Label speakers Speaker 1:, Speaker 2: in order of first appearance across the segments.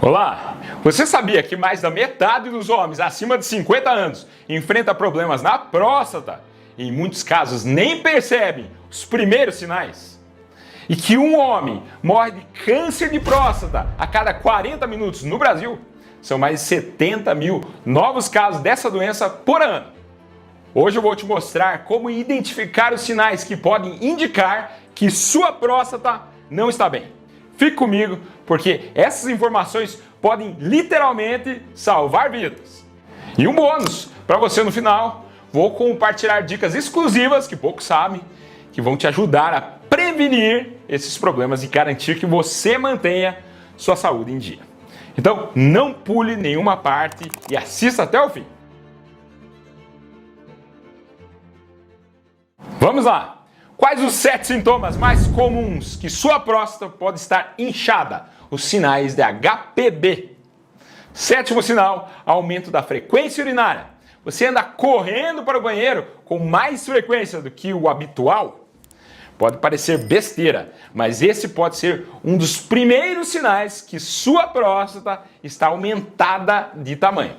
Speaker 1: Olá! Você sabia que mais da metade dos homens acima de 50 anos enfrenta problemas na próstata e em muitos casos nem percebem os primeiros sinais? E que um homem morre de câncer de próstata a cada 40 minutos no Brasil? São mais de 70 mil novos casos dessa doença por ano. Hoje eu vou te mostrar como identificar os sinais que podem indicar que sua próstata não está bem. Fique comigo, porque essas informações podem literalmente salvar vidas. E um bônus para você no final, vou compartilhar dicas exclusivas que poucos sabem, que vão te ajudar a prevenir esses problemas e garantir que você mantenha sua saúde em dia. Então, não pule nenhuma parte e assista até o fim. Vamos lá! Quais os 7 sintomas mais comuns que sua próstata pode estar inchada? Os sinais de HPB. Sétimo sinal, aumento da frequência urinária. Você anda correndo para o banheiro com mais frequência do que o habitual? Pode parecer besteira, mas esse pode ser um dos primeiros sinais que sua próstata está aumentada de tamanho.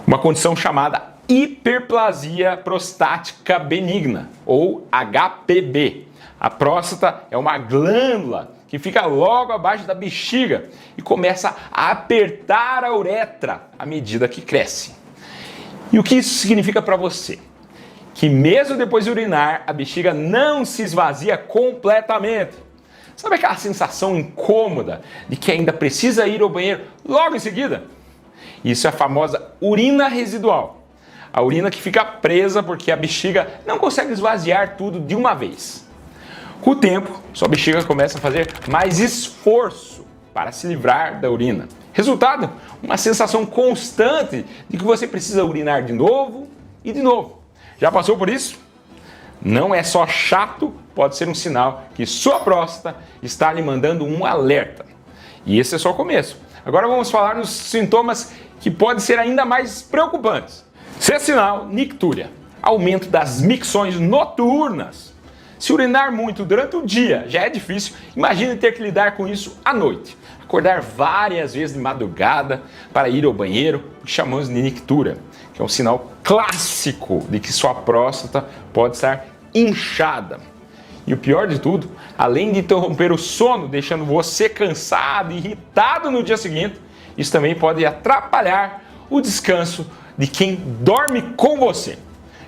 Speaker 1: Uma condição chamada hiperplasia prostática benigna, ou HPB. A próstata é uma glândula que fica logo abaixo da bexiga e começa a apertar a uretra à medida que cresce. E o que isso significa para você? Que mesmo depois de urinar, a bexiga não se esvazia completamente. Sabe aquela sensação incômoda de que ainda precisa ir ao banheiro logo em seguida? Isso é a famosa urina residual. A urina que fica presa porque a bexiga não consegue esvaziar tudo de uma vez. Com o tempo, sua bexiga começa a fazer mais esforço para se livrar da urina. Resultado, uma sensação constante de que você precisa urinar de novo e de novo. Já passou por isso? Não é só chato, pode ser um sinal que sua próstata está lhe mandando um alerta. E esse é só o começo. Agora vamos falar nos sintomas que podem ser ainda mais preocupantes. Sexto sinal, nictúria, aumento das micções noturnas. Se urinar muito durante o dia já é difícil, imagine ter que lidar com isso à noite. Acordar várias vezes de madrugada para ir ao banheiro, o que chamamos de nictúria, que é um sinal clássico de que sua próstata pode estar inchada. E o pior de tudo, além de interromper o sono, deixando você cansado e irritado no dia seguinte, isso também pode atrapalhar o descanso de quem dorme com você.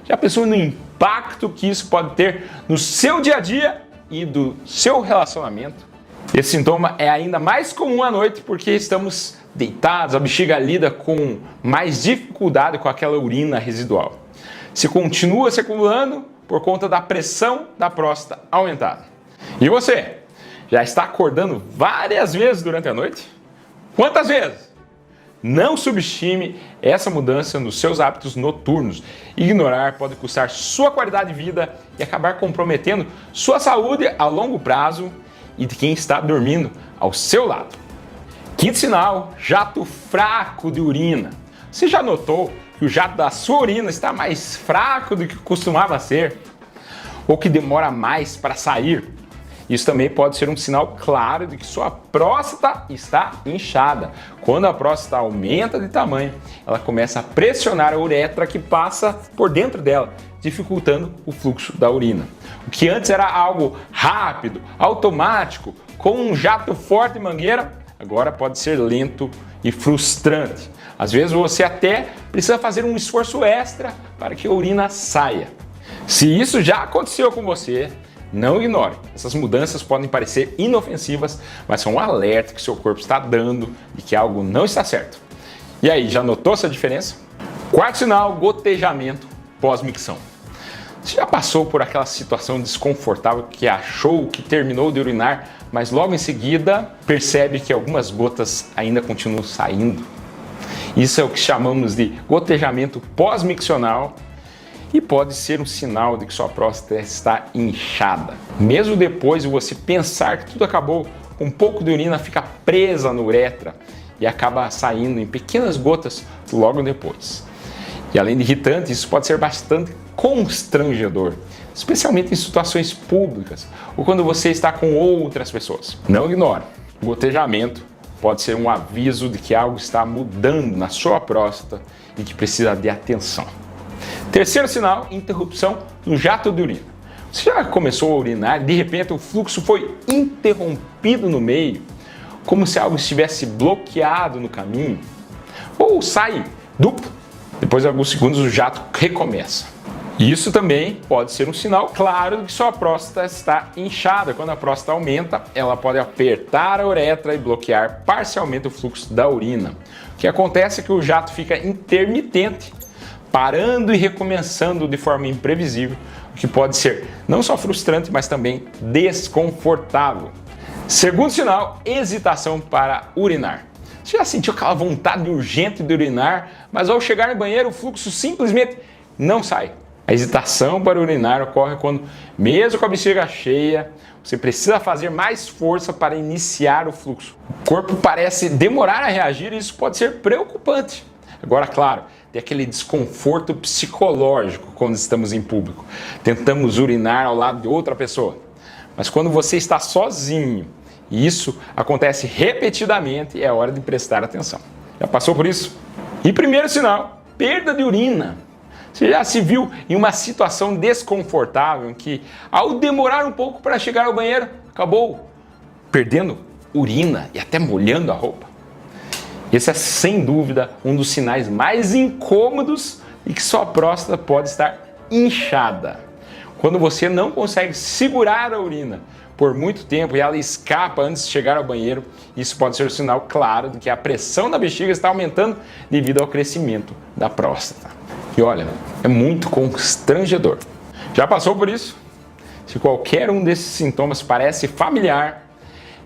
Speaker 1: Já pensou no impacto que isso pode ter no seu dia a dia e do seu relacionamento? Esse sintoma é ainda mais comum à noite porque estamos deitados, a bexiga lida com mais dificuldade com aquela urina residual. Se continua se acumulando por conta da pressão da próstata aumentada. E você? Já está acordando várias vezes durante a noite? Quantas vezes? Não subestime essa mudança nos seus hábitos noturnos. Ignorar pode custar sua qualidade de vida e acabar comprometendo sua saúde a longo prazo e de quem está dormindo ao seu lado. Quinto sinal, jato fraco de urina. Você já notou que o jato da sua urina está mais fraco do que costumava ser? Ou que demora mais para sair? Isso também pode ser um sinal claro de que sua próstata está inchada. Quando a próstata aumenta de tamanho, ela começa a pressionar a uretra que passa por dentro dela, dificultando o fluxo da urina. O que antes era algo rápido, automático, com um jato forte e mangueira, agora pode ser lento e frustrante. Às vezes você até precisa fazer um esforço extra para que a urina saia. Se isso já aconteceu com você, não ignore. Essas mudanças podem parecer inofensivas, mas são um alerta que seu corpo está dando de que algo não está certo. E aí, já notou essa diferença? Quarto sinal, gotejamento pós-micção. Você já passou por aquela situação desconfortável que achou que terminou de urinar, mas logo em seguida percebe que algumas gotas ainda continuam saindo? Isso é o que chamamos de gotejamento pós-miccional. E pode ser um sinal de que sua próstata está inchada. Mesmo depois de você pensar que tudo acabou, um pouco de urina fica presa na uretra e acaba saindo em pequenas gotas logo depois. E além de irritante, isso pode ser bastante constrangedor, especialmente em situações públicas ou quando você está com outras pessoas. Não ignore, o gotejamento pode ser um aviso de que algo está mudando na sua próstata e que precisa de atenção. Terceiro sinal, interrupção no jato de urina. Você já começou a urinar e de repente o fluxo foi interrompido no meio, como se algo estivesse bloqueado no caminho? Ou sai duplo, depois de alguns segundos o jato recomeça. Isso também pode ser um sinal claro de que sua próstata está inchada. Quando a próstata aumenta, ela pode apertar a uretra e bloquear parcialmente o fluxo da urina. O que acontece é que o jato fica intermitente, parando e recomeçando de forma imprevisível, o que pode ser não só frustrante, mas também desconfortável. Segundo sinal, hesitação para urinar. Você já sentiu aquela vontade urgente de urinar, mas ao chegar no banheiro o fluxo simplesmente não sai? A hesitação para urinar ocorre quando, mesmo com a bexiga cheia, você precisa fazer mais força para iniciar o fluxo. O corpo parece demorar a reagir e isso pode ser preocupante. Agora, claro, tem aquele desconforto psicológico quando estamos em público. Tentamos urinar ao lado de outra pessoa. Mas quando você está sozinho e isso acontece repetidamente, é hora de prestar atenção. Já passou por isso? E primeiro sinal, perda de urina. Você já se viu em uma situação desconfortável em que, ao demorar um pouco para chegar ao banheiro, acabou perdendo urina e até molhando a roupa? Esse é, sem dúvida, um dos sinais mais incômodos e que sua próstata pode estar inchada. Quando você não consegue segurar a urina por muito tempo e ela escapa antes de chegar ao banheiro, isso pode ser um sinal claro de que a pressão da bexiga está aumentando devido ao crescimento da próstata. E olha, é muito constrangedor. Já passou por isso? Se qualquer um desses sintomas parece familiar,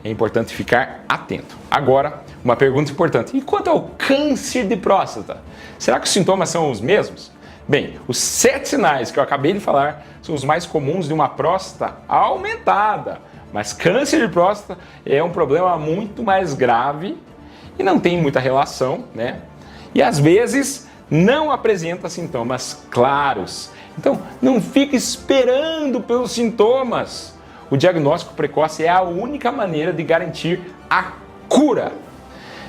Speaker 1: é importante ficar atento. Agora, uma pergunta importante. E quanto ao câncer de próstata? Será que os sintomas são os mesmos? Bem, os 7 sinais que eu acabei de falar são os mais comuns de uma próstata aumentada. Mas câncer de próstata é um problema muito mais grave e não tem muita relação, né? E às vezes não apresenta sintomas claros. Então, não fique esperando pelos sintomas. O diagnóstico precoce é a única maneira de garantir a cura.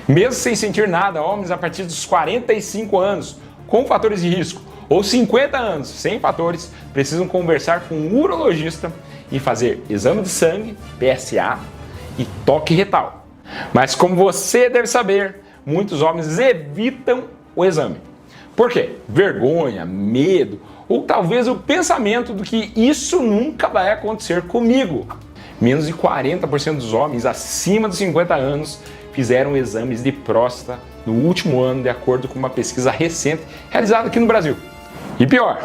Speaker 1: Mesmo sem sentir nada, homens a partir dos 45 anos, com fatores de risco, ou 50 anos, sem fatores, precisam conversar com um urologista e fazer exame de sangue, PSA e toque retal. Mas como você deve saber, muitos homens evitam o exame. Por quê? Vergonha, medo ou talvez o pensamento de que isso nunca vai acontecer comigo. Menos de 40% dos homens acima dos 50 anos fizeram exames de próstata no último ano, de acordo com uma pesquisa recente realizada aqui no Brasil. E pior,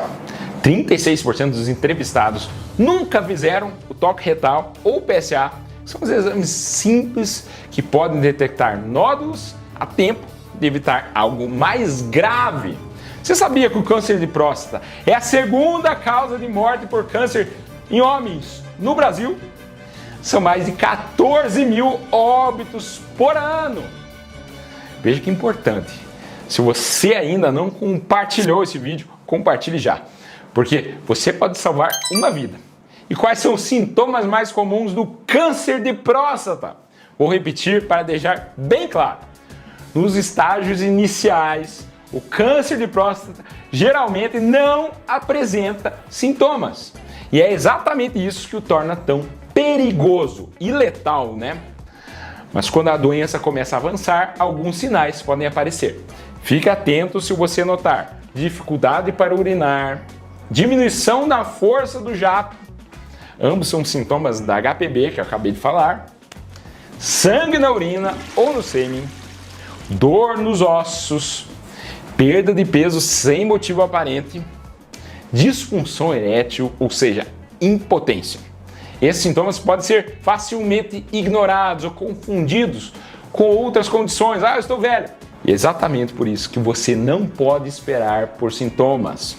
Speaker 1: 36% dos entrevistados nunca fizeram o toque retal ou PSA, que são os exames simples que podem detectar nódulos a tempo de evitar algo mais grave. Você sabia que o câncer de próstata é a segunda causa de morte por câncer em homens no Brasil? São mais de 14 mil óbitos por ano. Veja que importante. Se você ainda não compartilhou esse vídeo, compartilhe já, porque você pode salvar uma vida. E quais são os sintomas mais comuns do câncer de próstata? Vou repetir para deixar bem claro. Nos estágios iniciais, o câncer de próstata geralmente não apresenta sintomas. E é exatamente isso que o torna tão perigoso e letal, né? Mas quando a doença começa a avançar, alguns sinais podem aparecer. Fique atento se você notar dificuldade para urinar, diminuição na força do jato, ambos são sintomas da HPB que eu acabei de falar, sangue na urina ou no sêmen, dor nos ossos, perda de peso sem motivo aparente, disfunção erétil, ou seja, impotência. Esses sintomas podem ser facilmente ignorados ou confundidos com outras condições. Ah, eu estou velho. E é exatamente por isso que você não pode esperar por sintomas.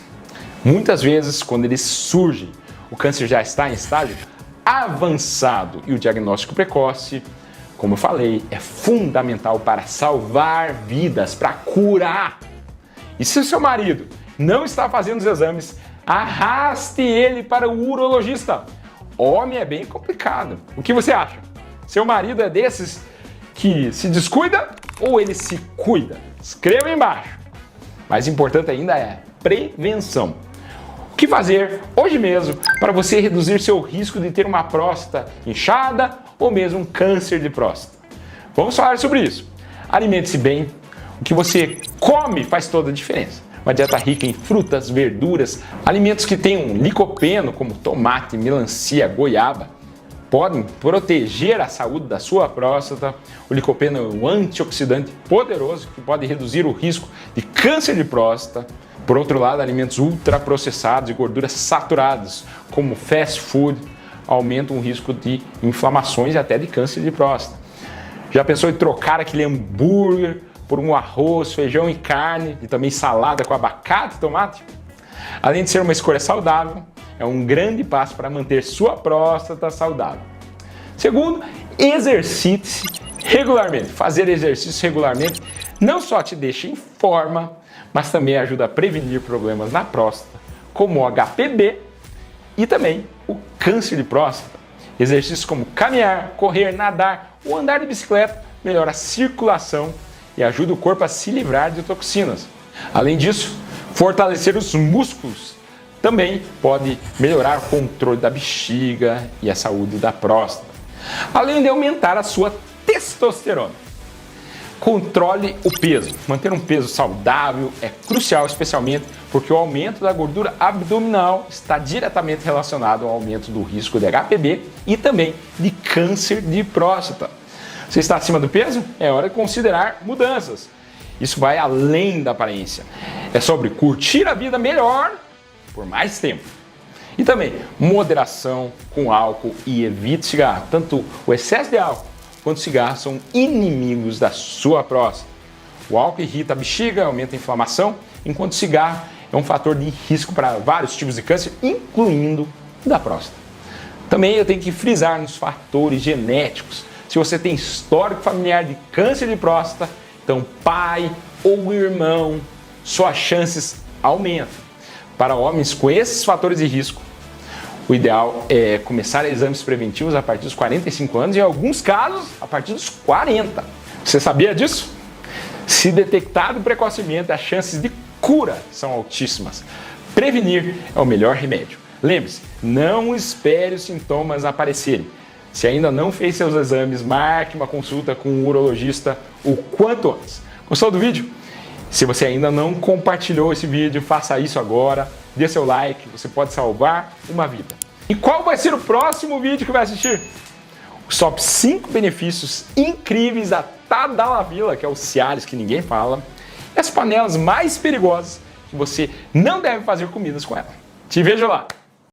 Speaker 1: Muitas vezes, quando eles surgem, o câncer já está em estágio avançado e o diagnóstico precoce, como eu falei, é fundamental para salvar vidas, para curar. E se o seu marido não está fazendo os exames, arraste ele para o urologista. Homem é bem complicado. O que você acha? Seu marido é desses que se descuida ou ele se cuida? Escreva aí embaixo. Mais importante ainda é prevenção. O que fazer hoje mesmo para você reduzir seu risco de ter uma próstata inchada ou mesmo um câncer de próstata? Vamos falar sobre isso. Alimente-se bem. O que você come faz toda a diferença. Uma dieta rica em frutas, verduras, alimentos que tenham licopeno, como tomate, melancia, goiaba, podem proteger a saúde da sua próstata. O licopeno é um antioxidante poderoso que pode reduzir o risco de câncer de próstata. Por outro lado, alimentos ultraprocessados e gorduras saturadas, como fast food, aumentam o risco de inflamações e até de câncer de próstata. Já pensou em trocar aquele hambúrguer por um arroz, feijão e carne e também salada com abacate e tomate? Além de ser uma escolha saudável, é um grande passo para manter sua próstata saudável. Segundo, exercite-se regularmente. Fazer exercício regularmente não só te deixa em forma, mas também ajuda a prevenir problemas na próstata, como o HPV e também o câncer de próstata. Exercícios como caminhar, correr, nadar ou andar de bicicleta melhora a circulação e ajuda o corpo a se livrar de toxinas. Além disso, fortalecer os músculos também pode melhorar o controle da bexiga e a saúde da próstata, além de aumentar a sua testosterona. Controle o peso. Manter um peso saudável é crucial, especialmente porque o aumento da gordura abdominal está diretamente relacionado ao aumento do risco de HPV e também de câncer de próstata. Você está acima do peso? É hora de considerar mudanças. Isso vai além da aparência. É sobre curtir a vida melhor por mais tempo. E também moderação com álcool e evite cigarro. Tanto o excesso de álcool quanto o cigarro são inimigos da sua próstata. O álcool irrita a bexiga, aumenta a inflamação, enquanto o cigarro é um fator de risco para vários tipos de câncer, incluindo o da próstata. Também eu tenho que frisar nos fatores genéticos. Se você tem histórico familiar de câncer de próstata, então pai ou irmão, suas chances aumentam. Para homens com esses fatores de risco, o ideal é começar exames preventivos a partir dos 45 anos e, em alguns casos, a partir dos 40. Você sabia disso? Se detectado precocemente, as chances de cura são altíssimas. Prevenir é o melhor remédio. Lembre-se, não espere os sintomas aparecerem. Se ainda não fez seus exames, marque uma consulta com um urologista o quanto antes. Gostou do vídeo? Se você ainda não compartilhou esse vídeo, faça isso agora. Dê seu like, você pode salvar uma vida. E qual vai ser o próximo vídeo que vai assistir? Os top 5 benefícios incríveis da Tadalafila, que é o Cialis que ninguém fala, e as panelas mais perigosas que você não deve fazer comidas com ela. Te vejo lá!